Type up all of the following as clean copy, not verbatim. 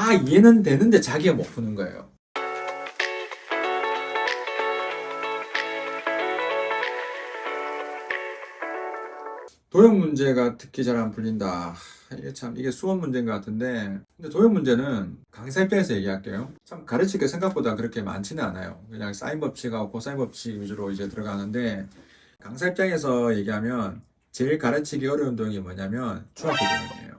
다 이해는 되는데 자기가 못 푸는 거예요. 도형 문제가 특히 잘 안 풀린다. 이게 수원 문제인 것 같은데, 근데 도형 문제는 강사 입장에서 얘기할게요. 참 가르칠 게 생각보다 그렇게 많지는 않아요. 그냥 사인 법칙하고 코사인 법칙 위주로 이제 들어가는데, 강사 입장에서 얘기하면 제일 가르치기 어려운 도형이 뭐냐면 중학교 도형이에요.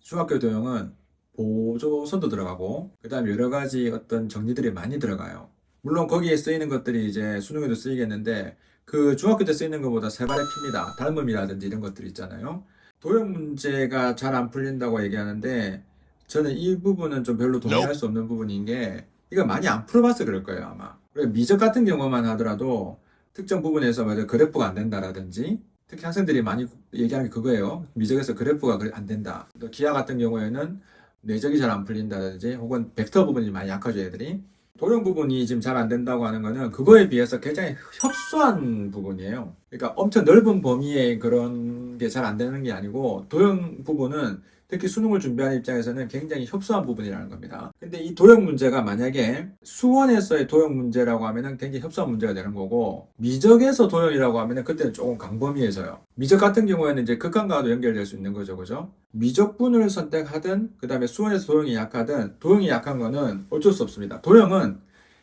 중학교 도형은 보조선도 들어가고, 그 다음에 여러 가지 어떤 정리들이 많이 들어가요. 물론 거기에 쓰이는 것들이 이제 수능에도 쓰이겠는데, 그 중학교 때 쓰이는 것보다 세 발의 피입니다. 닮음이라든지 이런 것들 있잖아요. 도형 문제가 잘 안 풀린다고 얘기하는데, 저는 이 부분은 좀 별로 동의할 수 없는 부분인 게, 이거 많이 안 풀어봐서 그럴 거예요, 아마. 그리고 미적 같은 경우만 하더라도, 특정 부분에서 뭐 그래프가 안 된다라든지, 특히 학생들이 많이 얘기하는 게 그거예요. 미적에서 그래프가 안 된다. 또 기하 같은 경우에는 내적이 잘 안 풀린다든지, 혹은 벡터 부분이 많이 약하죠, 애들이. 도형 부분이 지금 잘 안 된다고 하는 거는 그거에 비해서 굉장히 협소한 부분이에요. 그러니까 엄청 넓은 범위의 그런 게 잘 안 되는 게 아니고, 도형 부분은 특히 수능을 준비하는 입장에서는 굉장히 협소한 부분이라는 겁니다. 근데 이 도형 문제가 만약에 수원에서의 도형 문제라고 하면은 굉장히 협소한 문제가 되는 거고, 미적에서 도형이라고 하면은 그때는 조금 강범위해서요. 미적 같은 경우에는 이제 극한과도 연결될 수 있는 거죠, 그죠? 미적분을 선택하든, 그 다음에 수원에서 도형이 약하든, 도형이 약한 거는 어쩔 수 없습니다. 도형은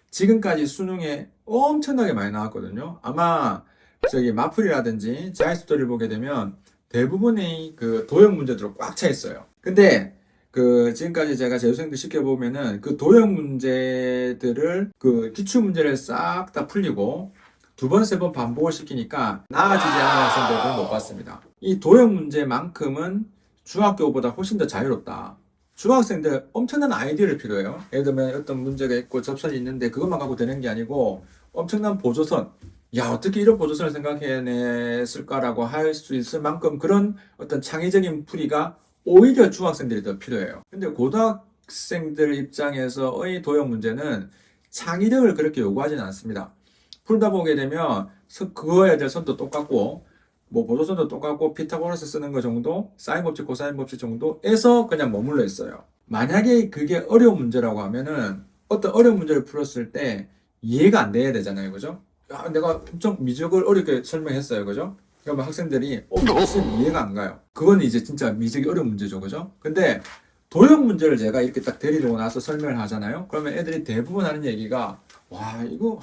지금까지 수능에 엄청나게 많이 나왔거든요. 아마 저기 마플이라든지 자이스토리를 보게 되면 대부분의 그 도형 문제들로 꽉 차 있어요. 근데 그 지금까지 제가 재수생들 시켜보면은 그 도형 문제들을 그 기출 문제를 싹 다 풀리고 두 번, 세 번 반복을 시키니까 나아지지 않은 학생들은 못 봤습니다. 이 도형 문제만큼은 중학교보다 훨씬 더 자유롭다. 중학생들 엄청난 아이디어를 필요해요. 예를 들면 어떤 문제가 있고 접선이 있는데 그것만 갖고 되는 게 아니고 엄청난 보조선. 야, 어떻게 이런 보조선을 생각해냈을까라고 할 수 있을 만큼 그런 어떤 창의적인 풀이가 오히려 중학생들이 더 필요해요. 근데 고등학생들 입장에서의 도형 문제는 창의력을 그렇게 요구하지는 않습니다. 풀다 보게 되면 그거에 대한 선도 똑같고 뭐 보조선도 똑같고 피타고라스 쓰는 거 정도, 사인 법칙, 코사인 법칙 정도에서 그냥 머물러 있어요. 만약에 그게 어려운 문제라고 하면은 어떤 어려운 문제를 풀었을 때 이해가 안 돼야 되잖아요, 그죠? 야, 내가 엄청 미적을 어렵게 설명했어요, 그죠? 그러면 학생들이 무슨 이해가 안 가요. 그건 이제 진짜 미적이 어려운 문제죠, 그죠? 근데 도형 문제를 제가 이렇게 딱 데리고 나서 설명을 하잖아요. 그러면 애들이 대부분 하는 얘기가 와, 이거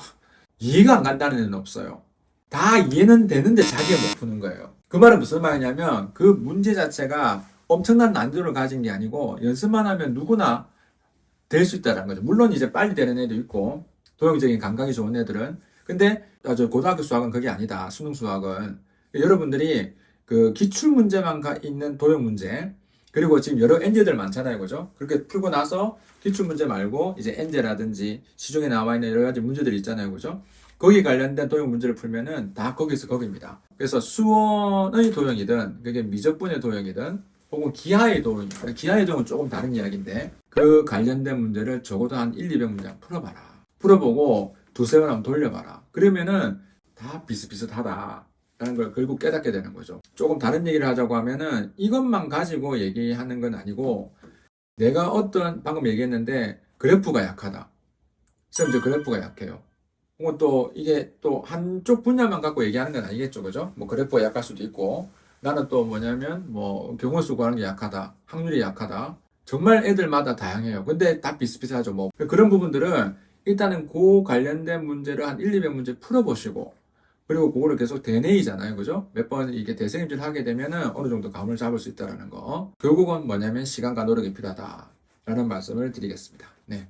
이해가 안 간다는 애는 없어요. 다 이해는 되는데 자기가 못 푸는 거예요. 그 말은 무슨 말이냐면 그 문제 자체가 엄청난 난이도를 가진 게 아니고 연습만 하면 누구나 될 수 있다는 거죠. 물론 이제 빨리 되는 애도 있고 도형적인 감각이 좋은 애들은. 근데 저 고등학교 수학은 그게 아니다. 수능 수학은 여러분들이 그 기출 문제만 있는 도형 문제, 그리고 지금 여러 엔제들 많잖아요, 그죠? 그렇게 풀고 나서 기출 문제 말고 이제 엔제라든지 시중에 나와 있는 여러 가지 문제들 있잖아요, 그죠? 거기 관련된 도형 문제를 풀면은 다 거기서 거기입니다. 그래서 수원의 도형이든 그게 미적분의 도형이든 혹은 기하의 도형, 기하의 도형은 조금 다른 이야기인데 그 관련된 문제를 적어도 한 1, 200문제 풀어봐라. 풀어보고 두세 번 한번 돌려봐라. 그러면은 다 비슷비슷하다 라는 걸 결국 깨닫게 되는 거죠. 조금 다른 얘기를 하자고 하면은 이것만 가지고 얘기하는 건 아니고, 내가 어떤 방금 얘기했는데 그래프가 약하다. 쌤, 저 그래프가 약해요. 혹은 또 이게 또 한쪽 분야만 갖고 얘기하는 건 아니겠죠, 그죠? 뭐 그래프가 약할 수도 있고, 나는 또 뭐냐면 뭐 경우수 구하는 게 약하다, 확률이 약하다. 정말 애들마다 다양해요. 근데 다 비슷비슷하죠. 뭐 그런 부분들은 일단은 그 관련된 문제를 한 1, 200문제 풀어보시고, 그리고 그거를 계속 대내이잖아요, 그죠? 몇 번 이게 대생입질 하게 되면은 어느 정도 감을 잡을 수 있다라는 거. 결국은 뭐냐면 시간과 노력이 필요하다라는 말씀을 드리겠습니다. 네.